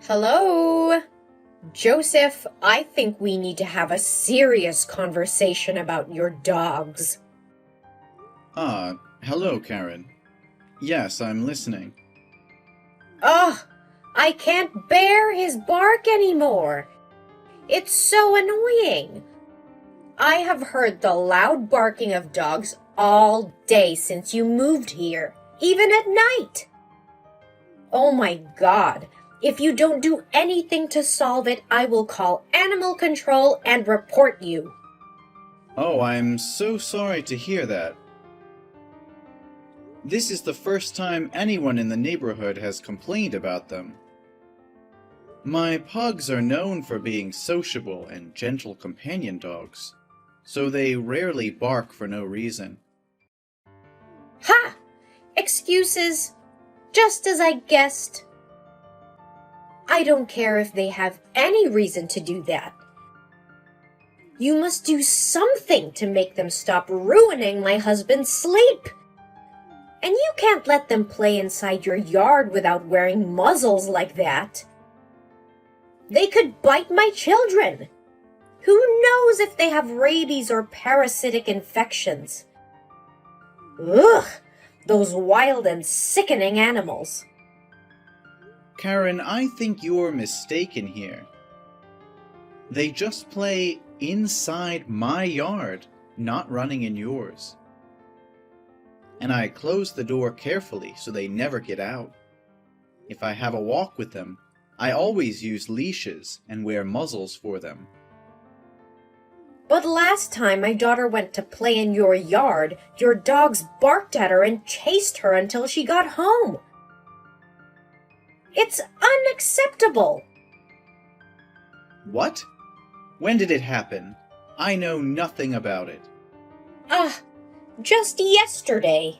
Hello? Joseph, I think we need to have a serious conversation about your dogs. Hello, Karen. Yes, I'm listening. Ugh, I can't bear his bark anymore. It's so annoying. I have heard the loud barking of dogs all day since you moved here, even at night. Oh my God. If you don't do anything to solve it, I will call animal control and report you. Oh, I'm so sorry to hear that. This is the first time anyone in the neighborhood has complained about them. My pugs are known for being sociable and gentle companion dogs, so they rarely bark for no reason. Ha! Excuses. Just as I guessed. I don't care if they have any reason to do that. You must do something to make them stop ruining my husband's sleep. And you can't let them play inside your yard without wearing muzzles like that. They could bite my children. Who knows if they have rabies or parasitic infections? Ugh, those wild and sickening animals. Karen, I think you're mistaken here. They just play inside my yard, not running in yours. And I close the door carefully so they never get out. If I have a walk with them, I always use leashes and wear muzzles for them. But last time my daughter went to play in your yard, your dogs barked at her and chased her until she got home. It's unacceptable. What? When did it happen? I know nothing about it. Just yesterday.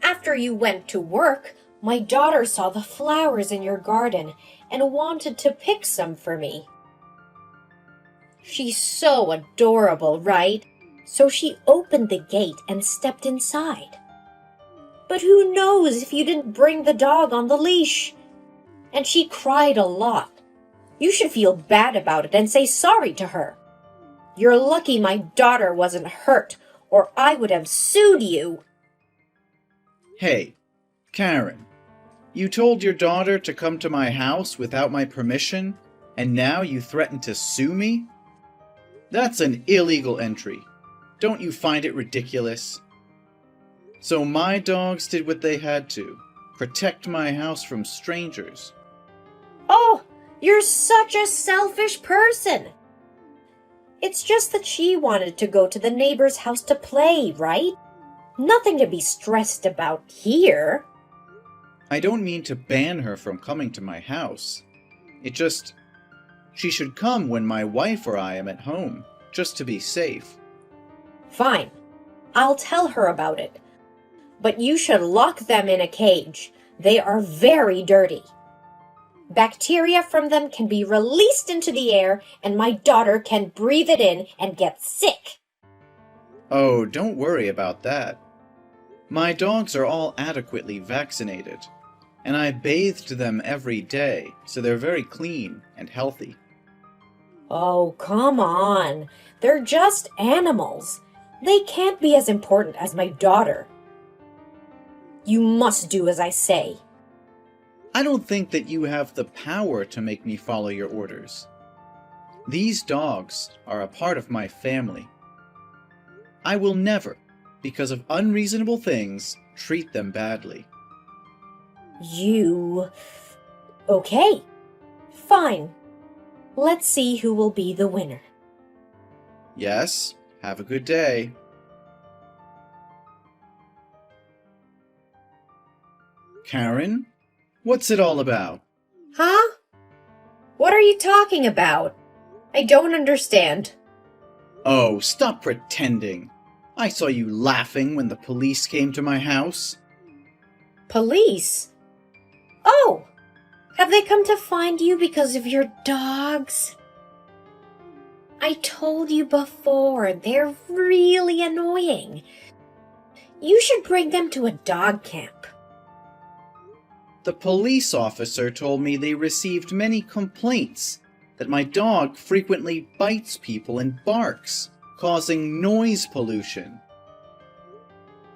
After you went to work, my daughter saw the flowers in your garden and wanted to pick some for me. She's so adorable, right? So she opened the gate and stepped inside. But who knows if you didn't bring the dog on the leash? And she cried a lot. You should feel bad about it and say sorry to her. You're lucky my daughter wasn't hurt, or I would have sued you. Hey, Karen, you told your daughter to come to my house without my permission, and now you threaten to sue me? That's an illegal entry. Don't you find it ridiculous? So my dogs did what they had to, protect my house from strangers. Oh, you're such a selfish person. It's just that she wanted to go to the neighbor's house to play, right? Nothing to be stressed about here. I don't mean to ban her from coming to my house. She should come when my wife or I am at home, just to be safe. Fine. I'll tell her about it. But you should lock them in a cage. They are very dirty. Bacteria from them can be released into the air, and my daughter can breathe it in and get sick. Oh, don't worry about that. My dogs are all adequately vaccinated, and I bathed them every day, so they're very clean and healthy. Oh, come on. They're just animals. They can't be as important as my daughter. You must do as I say. I don't think that you have the power to make me follow your orders. These dogs are a part of my family. I will never, because of unreasonable things, treat them badly. Okay. Fine. Let's see who will be the winner. Yes, have a good day. Karen? What's it all about? Huh? What are you talking about? I don't understand. Oh, stop pretending. I saw you laughing when the police came to my house. Police? Oh! Have they come to find you because of your dogs? I told you before, they're really annoying. You should bring them to a dog camp. The police officer told me they received many complaints that my dog frequently bites people and barks, causing noise pollution.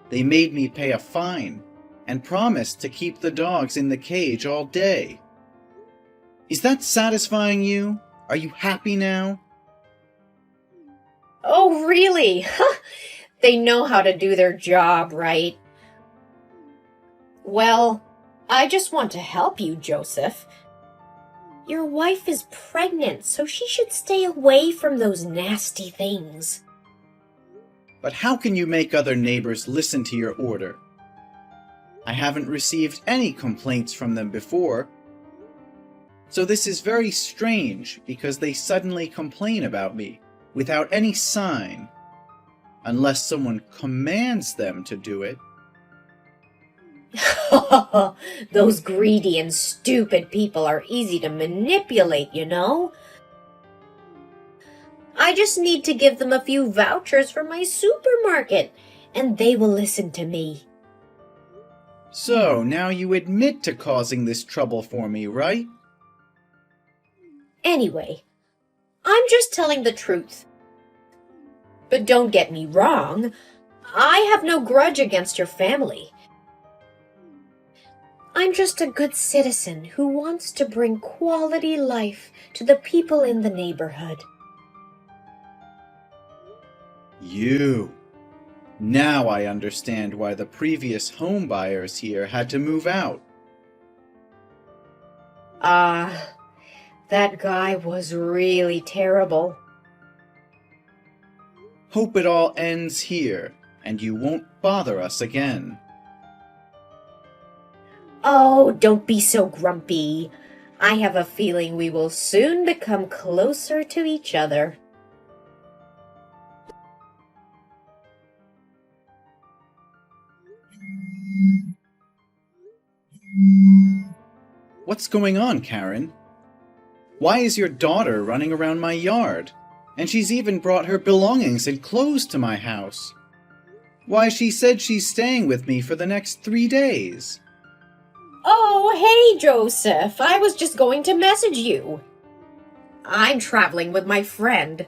They made me pay a fine and promised to keep the dogs in the cage all day. Is that satisfying you? Are you happy now? Oh, really? They know how to do their job, right? Well, I just want to help you, Joseph. Your wife is pregnant, so she should stay away from those nasty things. But how can you make other neighbors listen to your order? I haven't received any complaints from them before. So this is very strange because they suddenly complain about me without any sign, unless someone commands them to do it. Those greedy and stupid people are easy to manipulate, you know? I just need to give them a few vouchers for my supermarket, and they will listen to me. So, now you admit to causing this trouble for me, right? Anyway, I'm just telling the truth. But don't get me wrong, I have no grudge against your family. I'm just a good citizen who wants to bring quality life to the people in the neighborhood. You. Now I understand why the previous home buyers here had to move out. That guy was really terrible. Hope it all ends here, and you won't bother us again. Oh, don't be so grumpy. I have a feeling we will soon become closer to each other. What's going on, Karen? Why is your daughter running around my yard? And she's even brought her belongings and clothes to my house. Why, she said she's staying with me for the next 3 days. Oh, hey, Joseph. I was just going to message you. I'm traveling with my friend.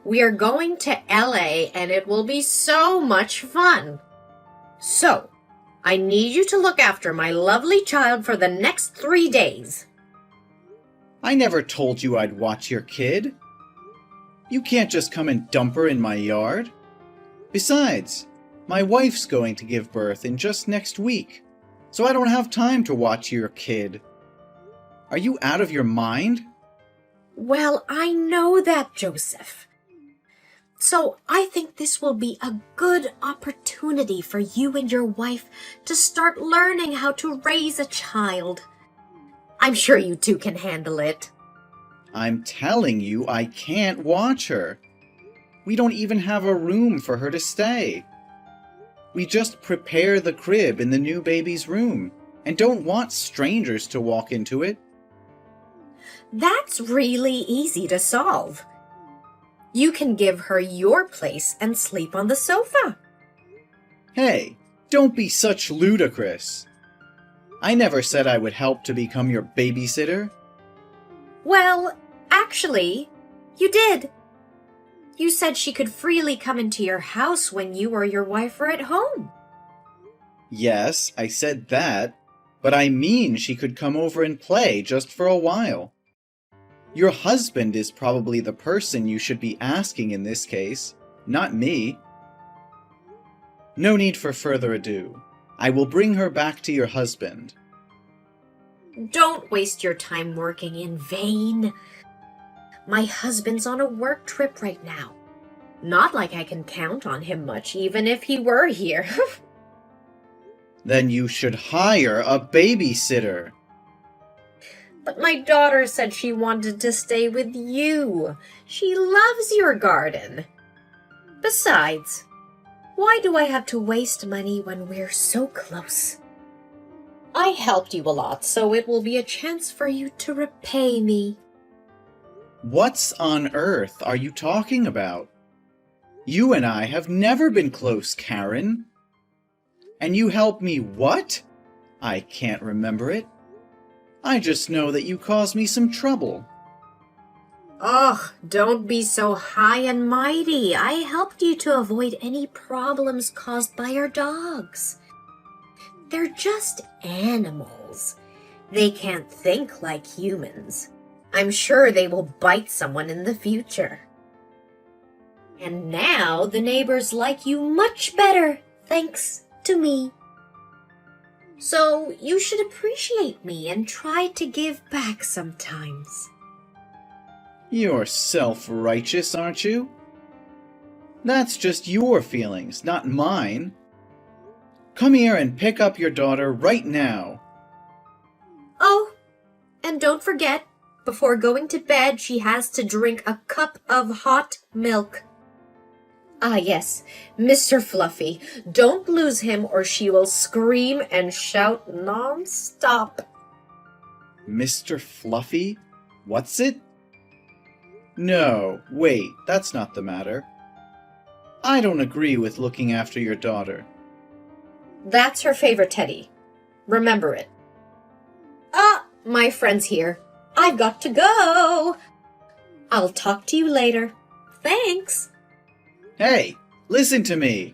We are going to LA and it will be so much fun. So, I need you to look after my lovely child for the next 3 days. I never told you I'd watch your kid. You can't just come and dump her in my yard. Besides, my wife's going to give birth in just next week, so I don't have time to watch your kid. Are you out of your mind? Well, I know that, Joseph. So I think this will be a good opportunity for you and your wife to start learning how to raise a child. I'm sure you two can handle it. I'm telling you, I can't watch her. We don't even have a room for her to stay. We just prepare the crib in the new baby's room and don't want strangers to walk into it. That's really easy to solve. You can give her your place and sleep on the sofa. Hey, don't be such ludicrous. I never said I would help to become your babysitter. Well, actually, you did. You said she could freely come into your house when you or your wife are at home. Yes, I said that, but I mean she could come over and play just for a while. Your husband is probably the person you should be asking in this case, not me. No need for further ado. I will bring her back to your husband. Don't waste your time working in vain. My husband's on a work trip right now. Not like I can count on him much, even if he were here. Then you should hire a babysitter. But my daughter said she wanted to stay with you. She loves your garden. Besides, why do I have to waste money when we're so close? I helped you a lot, so it will be a chance for you to repay me. What on earth are you talking about? You and I have never been close, Karen. And you helped me what? I can't remember it. I just know that you caused me some trouble. Oh, don't be so high and mighty. I helped you to avoid any problems caused by our dogs. They're just animals. They can't think like humans. I'm sure they will bite someone in the future. And now the neighbors like you much better, thanks to me. So you should appreciate me and try to give back sometimes. You're self-righteous, aren't you? That's just your feelings, not mine. Come here and pick up your daughter right now. Oh, and don't forget, before going to bed, she has to drink a cup of hot milk. Ah, yes, Mr. Fluffy, don't lose him or she will scream and shout non-stop. Mr. Fluffy? What's it? No, wait, that's not the matter. I don't agree with looking after your daughter. That's her favorite teddy. Remember it. Ah, my friend's here. I've got to go. I'll talk to you later. Thanks. Hey, listen to me.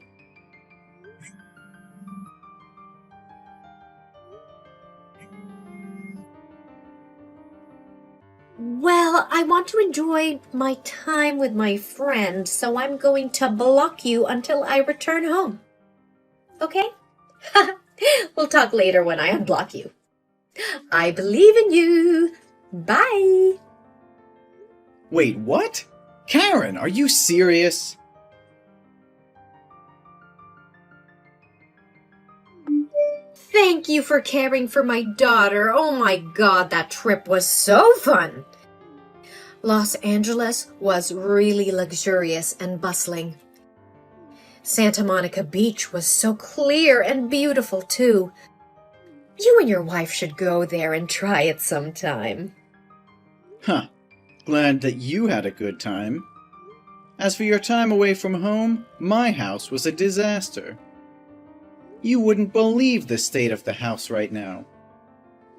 Well, I want to enjoy my time with my friend, so I'm going to block you until I return home. Okay? We'll talk later when I unblock you. I believe in you. Bye. Wait, what? Karen, are you serious? Thank you for caring for my daughter. Oh my God, that trip was so fun. Los Angeles was really luxurious and bustling. Santa Monica Beach was so clear and beautiful, too. You and your wife should go there and try it sometime. Huh. Glad that you had a good time. As for your time away from home, my house was a disaster. You wouldn't believe the state of the house right now.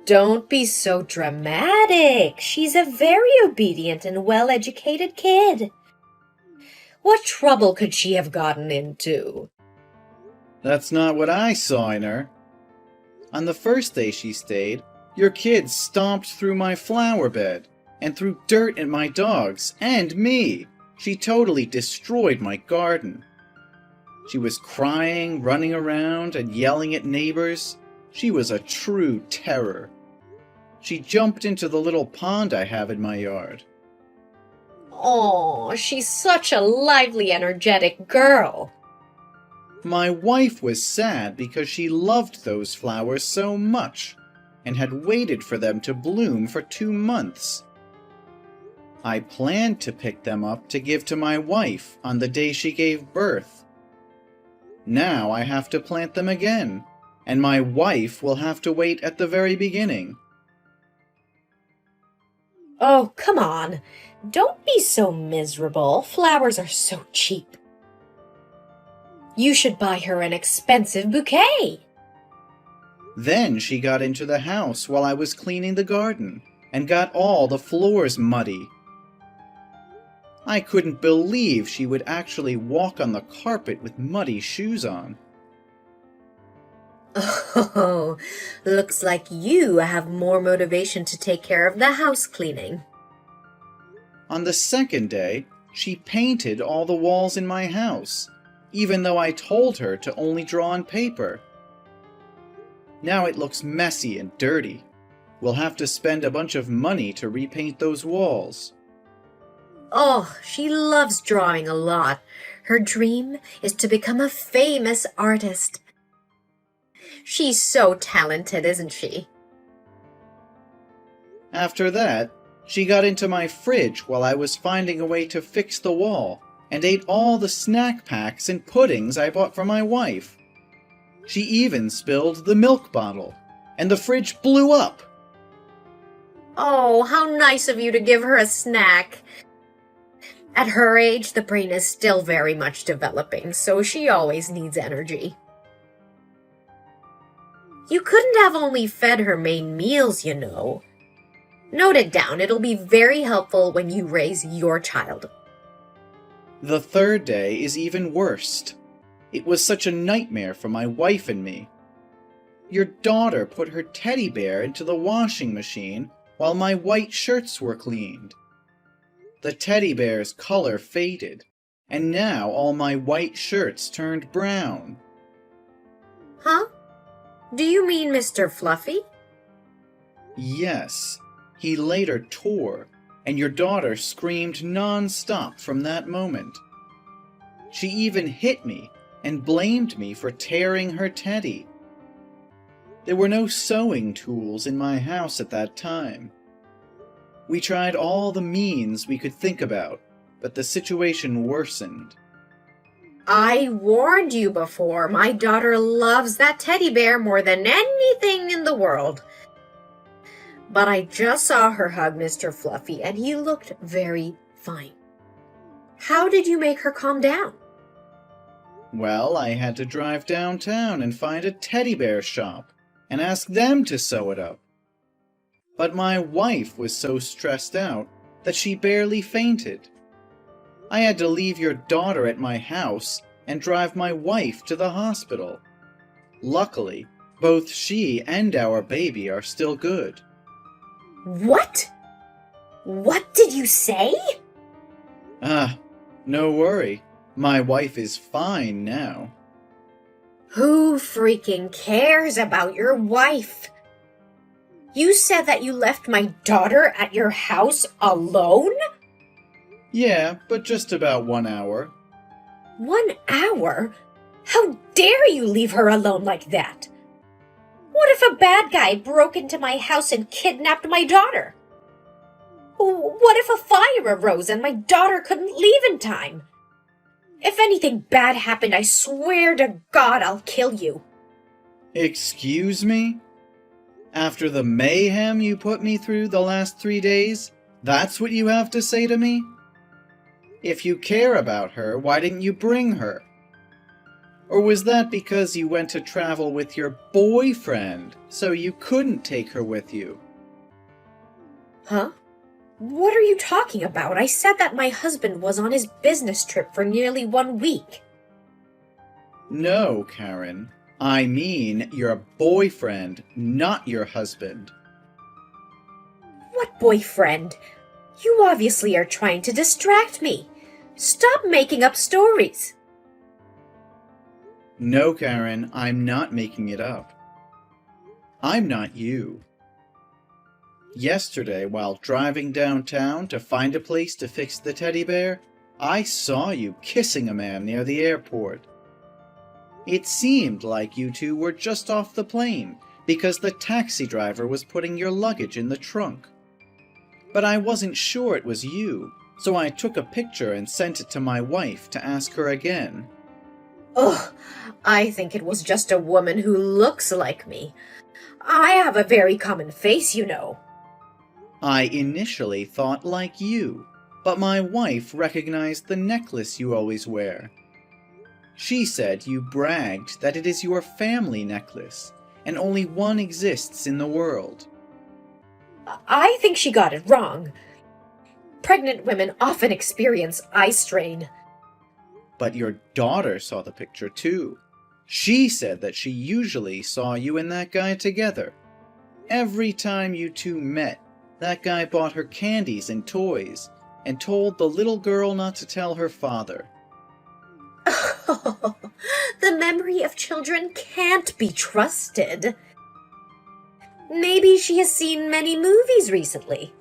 Don't be so dramatic. She's a very obedient and well-educated kid. What trouble could she have gotten into? That's not what I saw in her. On the first day she stayed, your kids stomped through my flower bed and threw dirt at my dogs and me. She totally destroyed my garden. She was crying, running around, and yelling at neighbors. She was a true terror. She jumped into the little pond I have in my yard. Oh, she's such a lively, energetic girl. My wife was sad because she loved those flowers so much and had waited for them to bloom for 2 months. I planned to pick them up to give to my wife on the day she gave birth. Now I have to plant them again, and my wife will have to wait at the very beginning. Oh, come on. Don't be so miserable. Flowers are so cheap. You should buy her an expensive bouquet. Then she got into the house while I was cleaning the garden and got all the floors muddy. I couldn't believe she would actually walk on the carpet with muddy shoes on. Oh, looks like you have more motivation to take care of the house cleaning. On the second day, she painted all the walls in my house, even though I told her to only draw on paper. Now it looks messy and dirty. We'll have to spend a bunch of money to repaint those walls. Oh, she loves drawing a lot. Her dream is to become a famous artist. She's so talented, isn't she? After that, she got into my fridge while I was finding a way to fix the wall and ate all the snack packs and puddings I bought for my wife. She even spilled the milk bottle, and the fridge blew up. Oh, how nice of you to give her a snack. At her age, the brain is still very much developing, so she always needs energy. You couldn't have only fed her main meals, you know. Note it down. It'll be very helpful when you raise your child. The third day is even worse. It was such a nightmare for my wife and me. Your daughter put her teddy bear into the washing machine while my white shirts were cleaned. The teddy bear's color faded, and now all my white shirts turned brown. Huh? Do you mean Mr. Fluffy? Yes, he later tore, and your daughter screamed non-stop from that moment. She even hit me and blamed me for tearing her teddy. There were no sewing tools in my house at that time. We tried all the means we could think about, but the situation worsened. I warned you before. My daughter loves that teddy bear more than anything in the world. But I just saw her hug Mr. Fluffy, and he looked very fine. How did you make her calm down? Well, I had to drive downtown and find a teddy bear shop and ask them to sew it up. But my wife was so stressed out that she barely fainted. I had to leave your daughter at my house and drive my wife to the hospital. Luckily, both she and our baby are still good. What? What did you say? No worry. My wife is fine now. Who freaking cares about your wife? You said that you left my daughter at your house alone? Yeah, but just about 1 hour. 1 hour? How dare you leave her alone like that? What if a bad guy broke into my house and kidnapped my daughter? What if a fire arose and my daughter couldn't leave in time? If anything bad happened, I swear to God I'll kill you. Excuse me? After the mayhem you put me through the last 3 days, that's what you have to say to me? If you care about her, why didn't you bring her? Or was that because you went to travel with your boyfriend, so you couldn't take her with you? Huh? What are you talking about? I said that my husband was on his business trip for nearly 1 week. No, Karen. I mean your boyfriend, not your husband. What boyfriend? You obviously are trying to distract me. Stop making up stories. No, Karen, I'm not making it up. I'm not you. Yesterday, while driving downtown to find a place to fix the teddy bear, I saw you kissing a man near the airport. It seemed like you two were just off the plane because the taxi driver was putting your luggage in the trunk. But I wasn't sure it was you, so I took a picture and sent it to my wife to ask her again. Ugh, I think it was just a woman who looks like me. I have a very common face, you know. I initially thought like you, but my wife recognized the necklace you always wear. She said you bragged that it is your family necklace, and only one exists in the world. I think she got it wrong. Pregnant women often experience eye strain. But your daughter saw the picture too. She said that she usually saw you and that guy together. Every time you two met, that guy bought her candies and toys, and told the little girl not to tell her father. Oh, the memory of children can't be trusted. Maybe she has seen many movies recently.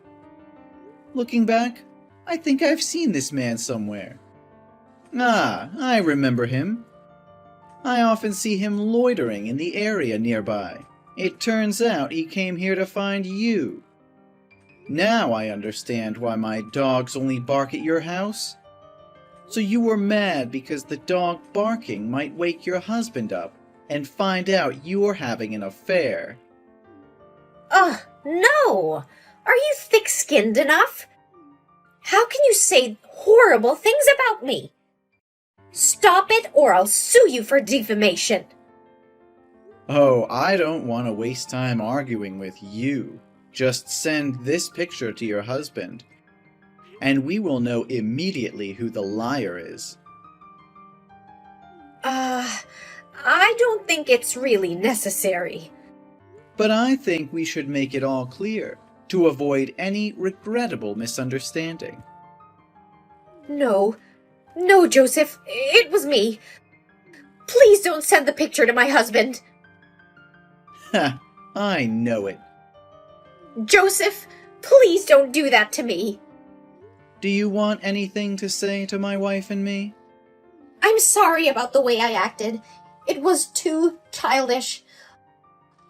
Looking back, I think I've seen this man somewhere. I remember him. I often see him loitering in the area nearby. It turns out he came here to find you. Now I understand why my dogs only bark at your house. So you were mad because the dog barking might wake your husband up and find out you were having an affair. Ugh, no! Are you thick-skinned enough? How can you say horrible things about me? Stop it or I'll sue you for defamation. Oh, I don't want to waste time arguing with you. Just send this picture to your husband, and we will know immediately who the liar is. I don't think it's really necessary. But I think we should make it all clear, to avoid any regrettable misunderstanding. No, Joseph, it was me. Please don't send the picture to my husband. Ha, I know it. Joseph, please don't do that to me. Do you want anything to say to my wife and me? I'm sorry about the way I acted. It was too childish.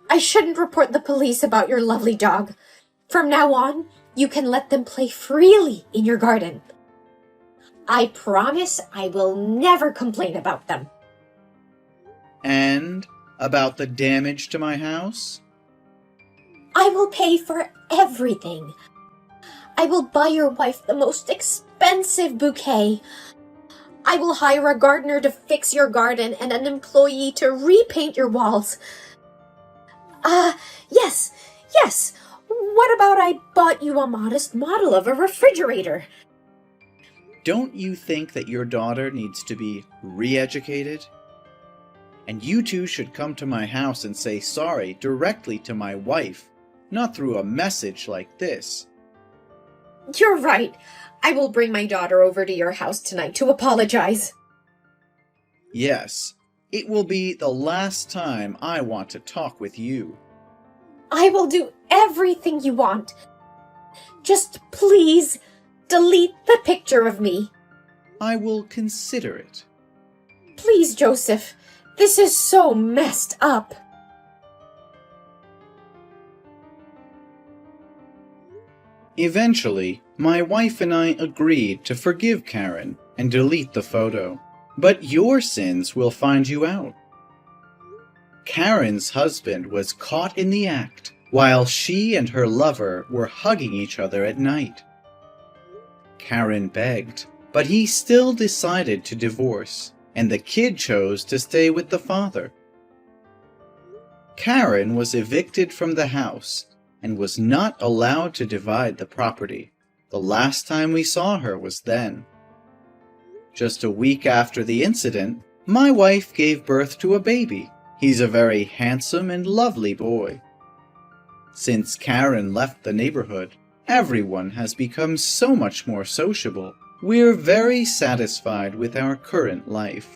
I shouldn't report the police about your lovely dog. From now on, you can let them play freely in your garden. I promise I will never complain about them. And about the damage to my house? I will pay for everything. I will buy your wife the most expensive bouquet. I will hire a gardener to fix your garden and an employee to repaint your walls. Yes. What about I bought you a modest model of a refrigerator? Don't you think that your daughter needs to be re-educated? And you two should come to my house and say sorry directly to my wife, not through a message like this. You're right. I will bring my daughter over to your house tonight to apologize. Yes, it will be the last time I want to talk with you. I will do everything you want. Just please delete the picture of me. I will consider it. Please, Joseph. This is so messed up. Eventually, my wife and I agreed to forgive Karen and delete the photo. But your sins will find you out. Karen's husband was caught in the act while she and her lover were hugging each other at night. Karen begged, but he still decided to divorce, and the kid chose to stay with the father. Karen was evicted from the house and was not allowed to divide the property. The last time we saw her was then. Just a week after the incident, my wife gave birth to a baby. He's a very handsome and lovely boy. Since Karen left the neighborhood, everyone has become so much more sociable. We're very satisfied with our current life.